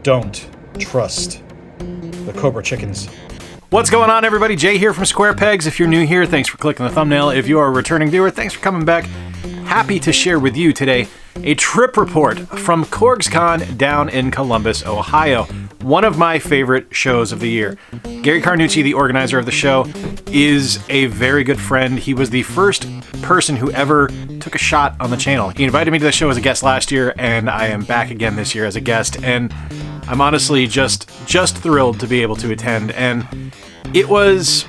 Don't trust the Cobra chickens. What's going on, everybody? Jay here from Square Pegs. If you're new here, thanks for clicking the thumbnail. If you are a returning viewer, thanks for coming back. Happy to share with you today a trip report from CORGS-Con down in Columbus, Ohio. One of my favorite shows of the year. Gary Carnuche, the organizer of the show, is a very good friend. He was the first person who ever took a shot on the channel. He invited me to the show as a guest last year, and I am back again this year as a guest, and I'm honestly just thrilled to be able to attend, and it was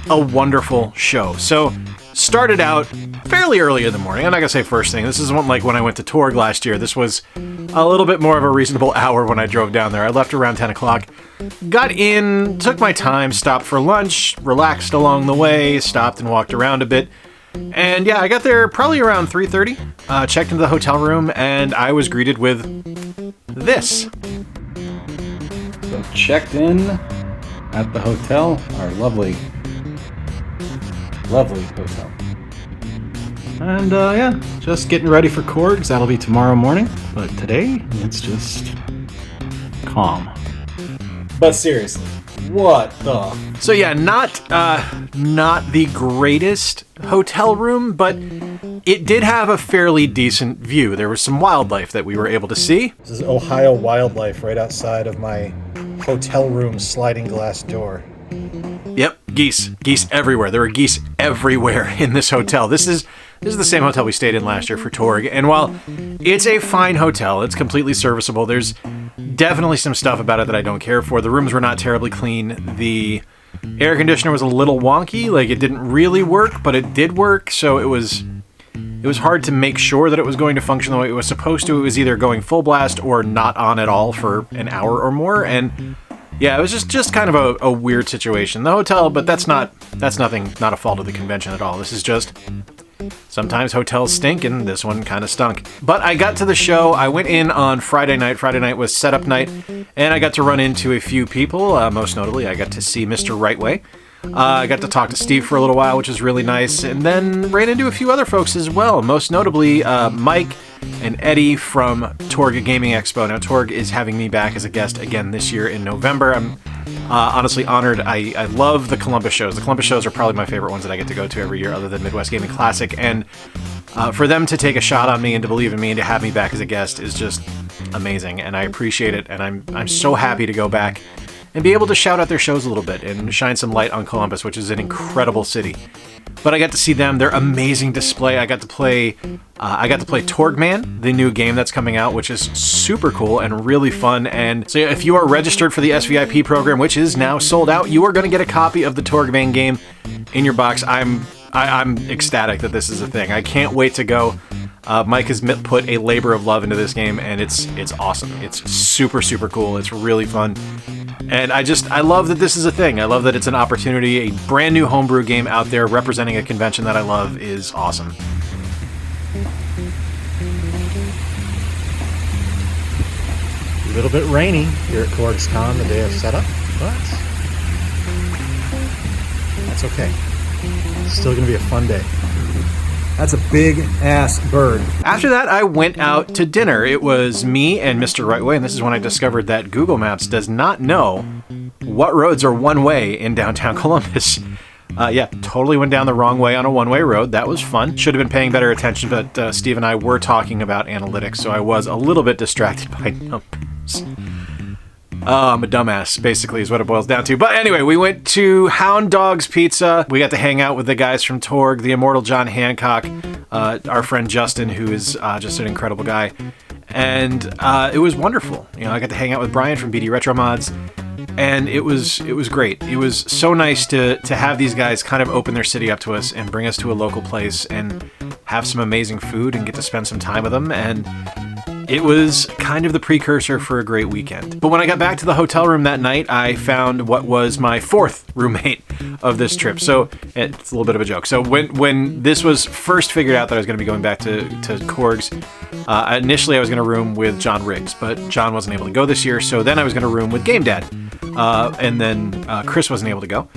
a wonderful show. So, started out fairly early in the morning. I'm not gonna say first thing. This isn't like when I went to Torg last year. This was a little bit more of a reasonable hour when I drove down there. I left around 10 o'clock. Got in, took my time, stopped for lunch, relaxed along the way, stopped and walked around a bit. And yeah, I got there probably around 3:30, checked into the hotel room, and I was greeted with this. So checked in at the hotel, our lovely hotel. And yeah, just getting ready for Corgs. That'll be tomorrow morning. But today, it's just calm. But seriously, what the? So yeah, not the greatest hotel room, but it did have a fairly decent view. There was some wildlife that we were able to see. This is Ohio wildlife right outside of my hotel room sliding glass door. Yep, geese everywhere. There were geese everywhere in this hotel. This is the same hotel we stayed in last year for Torg, and while it's a fine hotel, it's completely serviceable. There's definitely some stuff about it that I don't care for. The rooms were not terribly clean. The air conditioner was a little wonky, like it didn't really work, but it did work, so it was hard to make sure that it was going to function the way it was supposed to. It was either going full blast or not on at all for an hour or more, and yeah, it was just kind of a weird situation. The hotel, but that's not a fault of the convention at all. This is just sometimes hotels stink, and this one kind of stunk. But I got to the show. I went in on Friday night. Friday night was setup night, and I got to run into a few people. Most notably, I got to see Mr. Rightway. I got to talk to Steve for a little while, which was really nice, and then ran into a few other folks as well. Most notably, Mike and Eddie from Torg Gaming Expo. Now, Torg is having me back as a guest again this year in November. I'm honestly honored. I love the Columbus shows. The Columbus shows are probably my favorite ones that I get to go to every year, other than Midwest Gaming Classic. And for them to take a shot on me and to believe in me and to have me back as a guest is just amazing, and I appreciate it. And I'm so happy to go back and be able to shout out their shows a little bit and shine some light on Columbus, which is an incredible city. But I got to see them, their amazing display. I got to play Torgman, the new game that's coming out, which is super cool and really fun. And so if you are registered for the SVIP program, which is now sold out, you are going to get a copy of the Torgman game in your box. I'm ecstatic that this is a thing. I can't wait to go. Mike has put a labor of love into this game, and it's awesome. It's super, super cool. It's really fun. And I love that this is a thing. I love that it's an opportunity. A brand new homebrew game out there representing a convention that I love is awesome. A little bit rainy here at CORGS-Con the day of setup, but that's okay. It's still going to be a fun day. That's a big-ass bird. After that, I went out to dinner. It was me and Mr. Rightway, and this is when I discovered that Google Maps does not know what roads are one-way in downtown Columbus. Yeah, totally went down the wrong way on a one-way road. That was fun. Should have been paying better attention, but Steve and I were talking about analytics, so I was a little bit distracted by numbers. I'm a dumbass, basically, is what it boils down to. But anyway, we went to Hound Dog's Pizza. We got to hang out with the guys from Torg, the immortal John Hancock, our friend Justin, who is just an incredible guy. And it was wonderful. You know, I got to hang out with Brian from BD Retro Mods, and it was great. It was so nice to have these guys kind of open their city up to us and bring us to a local place and have some amazing food and get to spend some time with them. And it was kind of the precursor for a great weekend. But when I got back to the hotel room that night, I found what was my fourth roommate of this trip. So it's a little bit of a joke. So when this was first figured out that I was going to be going back to Corgs, Initially, I was going to room with John Riggs, but John wasn't able to go this year, so then I was going to room with Game Dad. And then Chris wasn't able to go.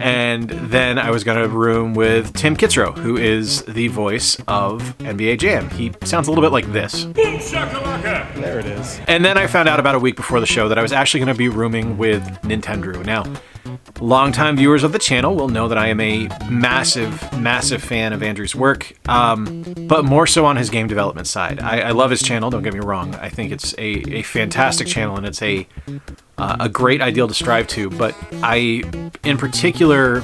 And then I was going to room with Tim Kitzrow, who is the voice of NBA Jam. He sounds a little bit like this. Boom shakalaka! There it is. And then I found out about a week before the show that I was actually going to be rooming with Nintendo. Now, longtime viewers of the channel will know that I am a massive, massive fan of Andrew's work, but more so on his game development side. I love his channel, don't get me wrong. I think it's a fantastic channel, and it's a great ideal to strive to, but I, in particular,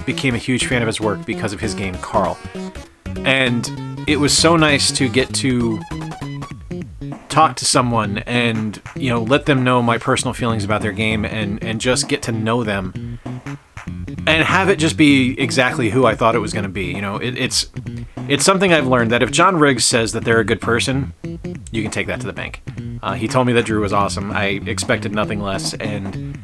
became a huge fan of his work because of his game, Carl. And it was so nice to get to talk to someone and, let them know my personal feelings about their game and just get to know them and have it just be exactly who I thought it was going to be. It's something I've learned that if John Riggs says that they're a good person, you can take that to the bank. He told me that Drew was awesome. I expected nothing less, and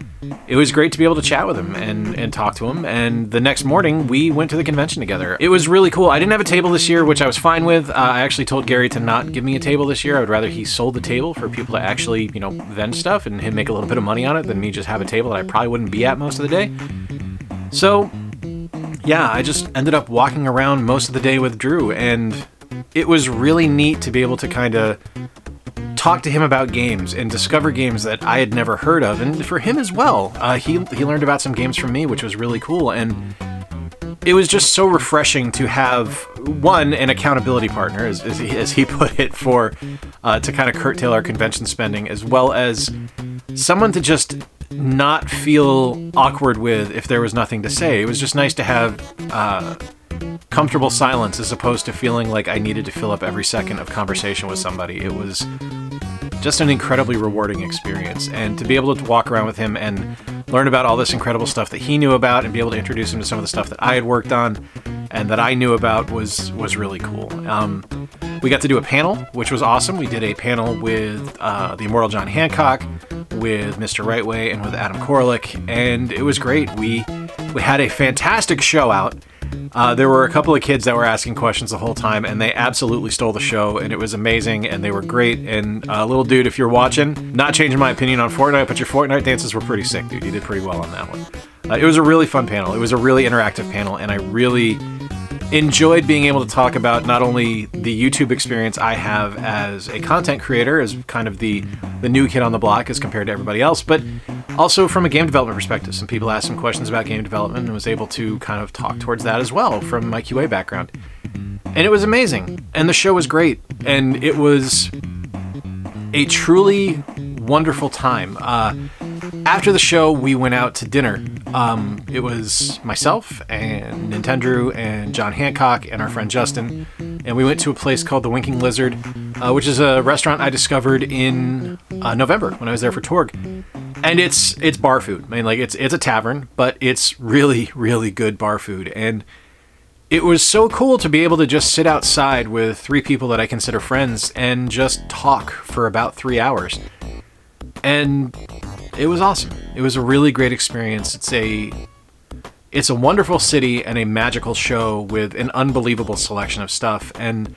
it was great to be able to chat with him and talk to him. And the next morning, we went to the convention together. It was really cool. I didn't have a table this year, which I was fine with. I actually told Gary to not give me a table this year. I would rather he sold the table for people to actually, vend stuff and him make a little bit of money on it than me just have a table that I probably wouldn't be at most of the day. So, yeah, I just ended up walking around most of the day with Drew, and it was really neat to be able to kind of talk to him about games and discover games that I had never heard of, and for him as well. He learned about some games from me, which was really cool, and it was just so refreshing to have, one, an accountability partner, as he put it, for to kind of curtail our convention spending, as well as someone to just not feel awkward with if there was nothing to say. It was just nice to have comfortable silence as opposed to feeling like I needed to fill up every second of conversation with somebody. It was just an incredibly rewarding experience, and to be able to walk around with him and learn about all this incredible stuff that he knew about and be able to introduce him to some of the stuff that I had worked on and that I knew about was really cool. We got to do a panel, which was awesome. We did a panel with the Immortal John Hancock, with Mr. Rightway, and with Adam Korlick, and it was great. We had a fantastic show out. There were a couple of kids that were asking questions the whole time, and they absolutely stole the show, and it was amazing, and they were great. And little dude, if you're watching, not changing my opinion on Fortnite, but your Fortnite dances were pretty sick, dude. You did pretty well on that one. It was a really fun panel. It was a really interactive panel, and I really enjoyed being able to talk about not only the YouTube experience I have as a content creator, as kind of the new kid on the block as compared to everybody else, but also from a game development perspective. Some people asked some questions about game development and was able to kind of talk towards that as well from my QA background. And it was amazing. And the show was great. And it was a truly wonderful time. After the show, we went out to dinner. It was myself and Nintendo and John Hancock and our friend Justin, and we went to a place called the Winking Lizard, which is a restaurant I discovered in November when I was there for Torg. And it's bar food. I mean, like, it's a tavern, but it's really, really good bar food. And it was so cool to be able to just sit outside with three people that I consider friends and just talk for about 3 hours. And it was awesome. It was a really great experience. It's a wonderful city and a magical show with an unbelievable selection of stuff. And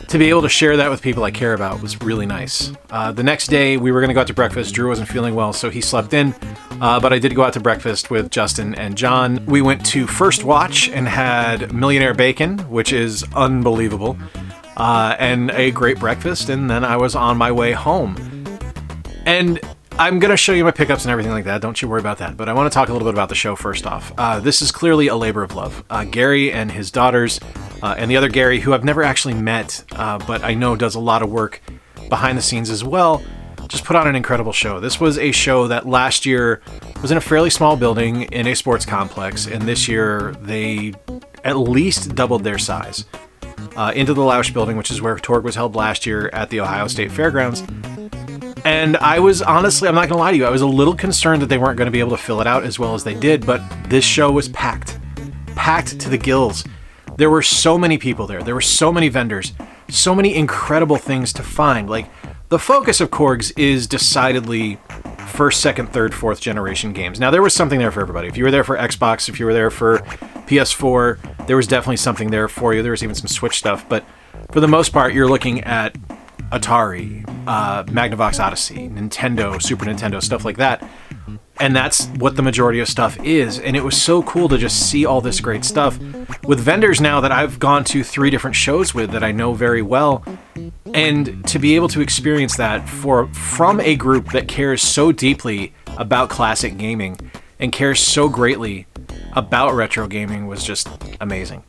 to be able to share that with people I care about was really nice. The next day, we were going to go out to breakfast. Drew wasn't feeling well, so he slept in. But I did go out to breakfast with Justin and John. We went to First Watch and had Millionaire Bacon, which is unbelievable, and a great breakfast. And then I was on my way home. And I'm going to show you my pickups and everything like that. Don't you worry about that. But I want to talk a little bit about the show first off. This is clearly a labor of love. Gary and his daughters, and the other Gary, who I've never actually met, but I know does a lot of work behind the scenes as well, just put on an incredible show. This was a show that last year was in a fairly small building in a sports complex, and this year they at least doubled their size into the Lausch building, which is where Torg was held last year at the Ohio State Fairgrounds. And I was honestly, I'm not going to lie to you, I was a little concerned that they weren't going to be able to fill it out as well as they did, but this show was packed to the gills. There were so many people there. There were so many vendors, so many incredible things to find. Like, the focus of Corgs is decidedly first, second, third, fourth generation games. Now, there was something there for everybody. If you were there for Xbox, if you were there for PS4, there was definitely something there for you. There was even some Switch stuff, but for the most part, you're looking at Atari, Magnavox Odyssey, Nintendo, Super Nintendo, stuff like that. And that's what the majority of stuff is. And it was so cool to just see all this great stuff with vendors now that I've gone to 3 different shows with that I know very well. And to be able to experience that from a group that cares so deeply about classic gaming and cares so greatly about retro gaming was just amazing.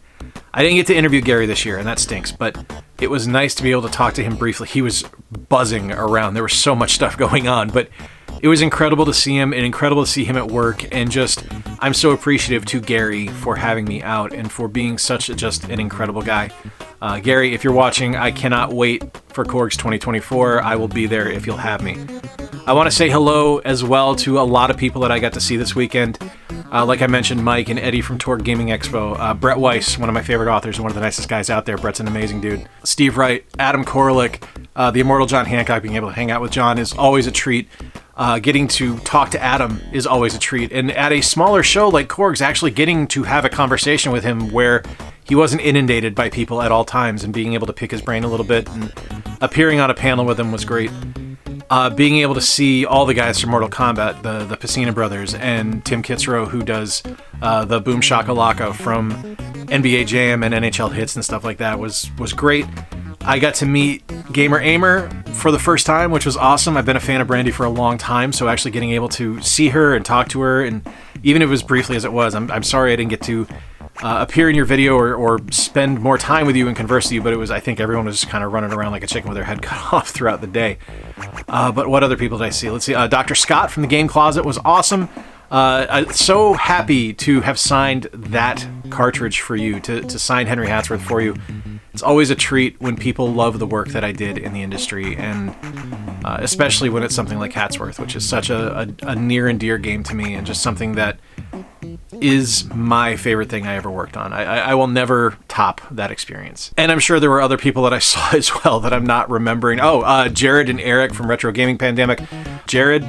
I didn't get to interview Gary this year, and that stinks, but it was nice to be able to talk to him briefly. He was buzzing around. There was so much stuff going on, but it was incredible to see him and incredible to see him at work. And just, I'm so appreciative to Gary for having me out and for being just an incredible guy. Gary, if you're watching, I cannot wait for CORGS 2024. I will be there if you'll have me. I want to say hello as well to a lot of people that I got to see this weekend. Like I mentioned, Mike and Eddie from Torque Gaming Expo. Brett Weiss, one of my favorite authors and one of the nicest guys out there. Brett's an amazing dude. Steve Wright, Adam Korlick, the immortal John Hancock. Being able to hang out with John is always a treat. Getting to talk to Adam is always a treat. And at a smaller show like CORGS, actually getting to have a conversation with him where he wasn't inundated by people at all times and being able to pick his brain a little bit and appearing on a panel with him was great. Being able to see all the guys from Mortal Kombat, the Pacina brothers, and Tim Kitzrow, who does the Boom Shakalaka from NBA Jam and NHL Hits and stuff like that, was great. I got to meet Gamer Aimer for the first time, which was awesome. I've been a fan of Brandy for a long time, so actually getting able to see her and talk to her, and even if it was briefly as it was, I'm sorry I didn't get to appear in your video or spend more time with you and converse with you, but I think everyone was just kind of running around like a chicken with their head cut off throughout the day. But what other people did I see? Let's see. Dr. Scott from the Game Closet was awesome. I'm so happy to have signed that cartridge for you, to sign Henry Hatsworth for you. It's always a treat when people love the work that I did in the industry, and especially when it's something like Hatsworth, which is such a near and dear game to me, and just something that is my favorite thing I ever worked on. I will never top that experience. And I'm sure there were other people that I saw as well that I'm not remembering. Jared and Eric from Retro Gaming Pandemic. Jared,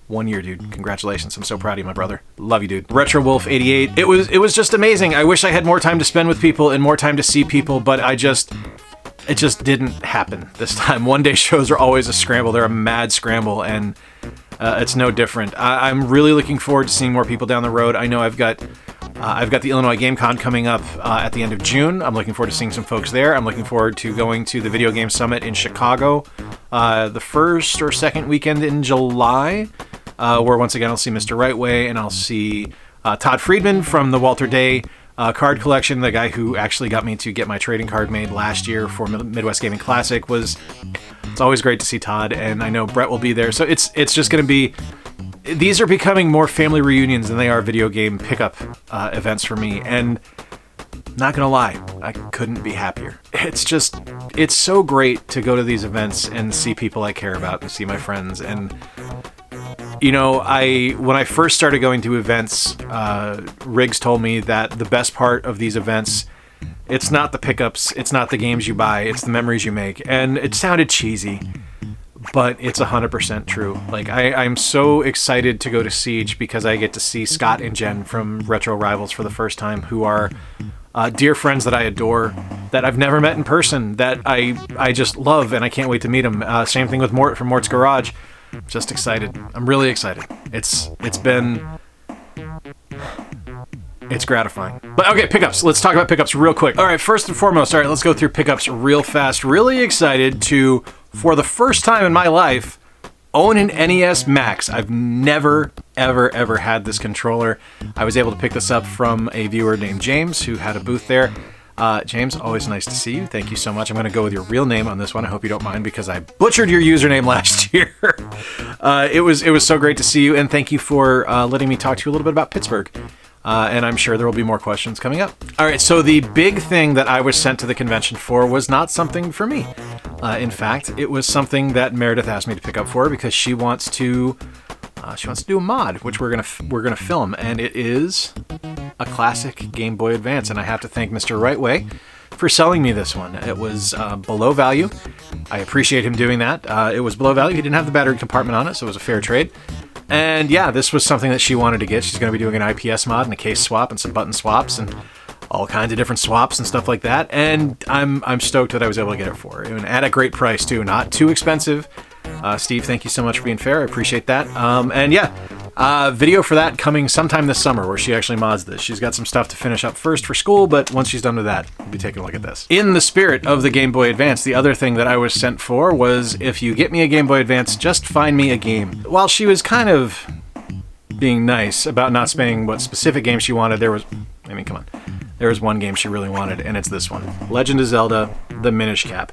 1 year, dude. Congratulations. I'm so proud of you, my brother. Love you, dude. Retro Wolf 88. It was just amazing. I wish I had more time to spend with people and more time to see people, but it just didn't happen this time. One-day shows are always a scramble. They're a mad scramble, and it's no different. I'm really looking forward to seeing more people down the road. I know I've got the Illinois Game Con coming up at the end of June. I'm looking forward to seeing some folks there. I'm looking forward to going to the Video Game Summit in Chicago the first or second weekend in July, where once again I'll see Mr. Rightway, and I'll see Todd Friedman from the Walter Day card collection, the guy who actually got me to get my trading card made last year for Midwest Gaming Classic. It's always great to see Todd, and I know Brett will be there. So it's just going to be, these are becoming more family reunions than they are video game pickup events for me. And not going to lie, I couldn't be happier. It's so great to go to these events and see people I care about and see my friends. And when I first started going to events, Riggs told me that the best part of these events, it's not the pickups, it's not the games you buy, it's the memories you make. And it sounded cheesy, but it's 100% true. Like, I'm so excited to go to Siege because I get to see Scott and Jen from Retro Rivals for the first time, who are dear friends that I adore, that I've never met in person, that I just love, and I can't wait to meet them. Same thing with Mort from Mort's Garage. Just excited. I'm really excited. It's gratifying. But okay, pickups. Let's talk about pickups real quick. All right, first and foremost, let's go through pickups real fast. Really excited to, for the first time in my life, own an NES Max. I've never, ever had this controller. I was able to pick this up from a viewer named James, who had a booth there. James, always nice to see you. Thank you so much. I'm going to go with your real name on this one. I hope you don't mind because I butchered your username last year. It was so great to see you, and thank you for letting me talk to you a little bit about Pittsburgh. And I'm sure there will be more questions coming up. All right, so the big thing that I was sent to the convention for was not something for me. In fact, it was something that Meredith asked me to pick up for her because she wants to do a mod, which we're gonna film, and it is a classic Game Boy Advance. And I have to thank Mr. Rightway for selling me this one. It was below value. I appreciate him doing that. It was below value. He didn't have the battery compartment on it, so it was a fair trade. And yeah, this was something that she wanted to get. She's going to be doing an IPS mod and a case swap and some button swaps and all kinds of different swaps and stuff like that. And I'm stoked that I was able to get it for her. And at a great price too, not too expensive. Steve, thank you so much for being fair. I appreciate that. And yeah, video for that coming sometime this summer where she actually mods this. She's got some stuff to finish up first for school, but once she's done with that, we'll be taking a look at this. In the spirit of the Game Boy Advance, the other thing that I was sent for was, if you get me a Game Boy Advance, just find me a game. While she was kind of being nice about not saying what specific game she wanted, there was one game she really wanted, and it's this one. Legend of Zelda, the Minish Cap.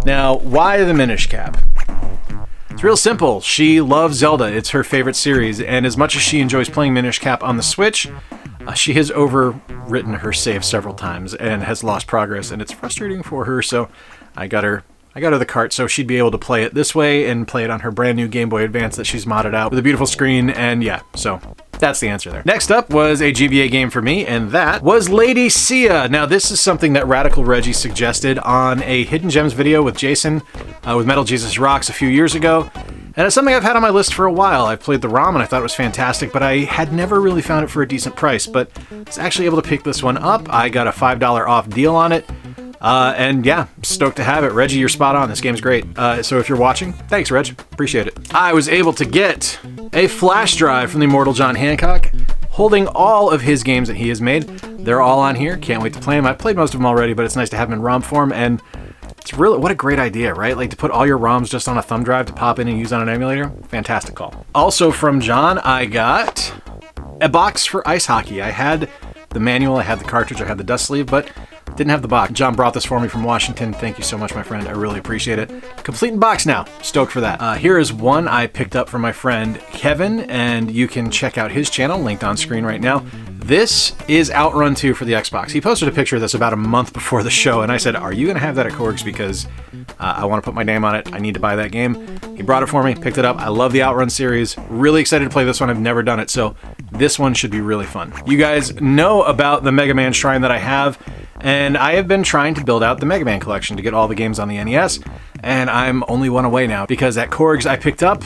Now, why the Minish Cap? It's real simple. She loves Zelda. It's her favorite series, and as much as she enjoys playing Minish Cap on the Switch, she has overwritten her save several times and has lost progress, and it's frustrating for her, so I got her the cart so she'd be able to play it this way and play it on her brand new Game Boy Advance that she's modded out with a beautiful screen, and yeah, so that's the answer there. Next up was a GBA game for me, and that was Lady Sia. Now, this is something that Radical Reggie suggested on a Hidden Gems video with Jason with Metal Jesus Rocks a few years ago. And it's something I've had on my list for a while. I've played the ROM and I thought it was fantastic, but I had never really found it for a decent price. But I was actually able to pick this one up. I got a $5 off deal on it. And yeah, stoked to have it. Reggie, you're spot on. This game's great. So if you're watching, thanks, Reg. Appreciate it. I was able to get a flash drive from the immortal John Hancock, holding all of his games that he has made. They're all on here. Can't wait to play them. I've played most of them already, but it's nice to have them in ROM form. And it's really, what a great idea, right? Like to put all your ROMs just on a thumb drive to pop in and use on an emulator. Fantastic call. Also from John, I got a box for ice hockey. I had the manual, I had the cartridge, I had the dust sleeve, but didn't have the box. John brought this for me from Washington. Thank you so much, my friend. I really appreciate it. Complete in box now. Stoked for that. Here is one I picked up from my friend Kevin, and you can check out his channel, linked on screen right now. This is Outrun 2 for the Xbox. He posted a picture of this about a month before the show, and I said, are you going to have that at Corgs? Because I want to put my name on it. I need to buy that game. He brought it for me, picked it up. I love the Outrun series. Really excited to play this one. I've never done it, so this one should be really fun. You guys know about the Mega Man Shrine that I have, and I have been trying to build out the Mega Man collection to get all the games on the NES, and I'm only one away now, because at Corgs I picked up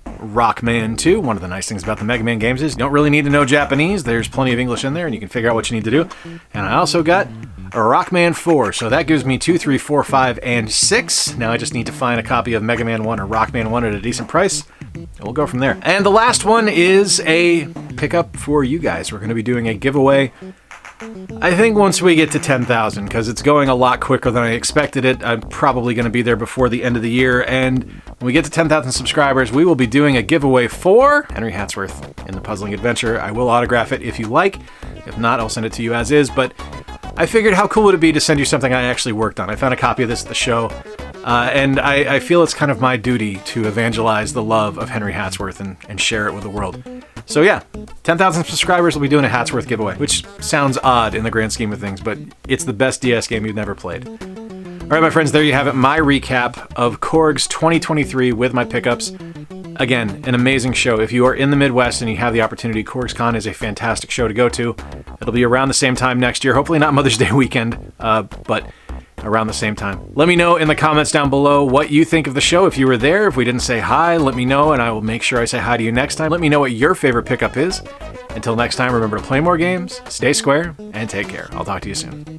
Rockman 2. One of the nice things about the Mega Man games is you don't really need to know Japanese. There's plenty of English in there, and you can figure out what you need to do. And I also got a Rockman 4, so that gives me 2, 3, 4, 5, and 6. Now I just need to find a copy of Mega Man 1 or Rockman 1 at a decent price, and we'll go from there. And the last one is a pickup for you guys. We're going to be doing a giveaway, I think, once we get to 10,000, because it's going a lot quicker than I expected it. I'm probably going to be there before the end of the year, and when we get to 10,000 subscribers, we will be doing a giveaway for Henry Hatsworth in the Puzzling Adventure. I will autograph it if you like. If not, I'll send it to you as is, but I figured how cool would it be to send you something I actually worked on. I found a copy of this at the show, and I feel it's kind of my duty to evangelize the love of Henry Hatsworth and share it with the world. So yeah, 10,000 subscribers will be doing a Hatsworth giveaway, which sounds odd in the grand scheme of things, but it's the best DS game you've never played. All right, my friends, there you have it. My recap of Corgs 2023 with my pickups. Again, an amazing show. If you are in the Midwest and you have the opportunity, CORGS-Con is a fantastic show to go to. It'll be around the same time next year. Hopefully not Mother's Day weekend, but around the same time. Let me know in the comments down below what you think of the show. If you were there, if we didn't say hi, let me know, and I will make sure I say hi to you next time. Let me know what your favorite pickup is. Until next time, remember to play more games, stay square, and take care. I'll talk to you soon.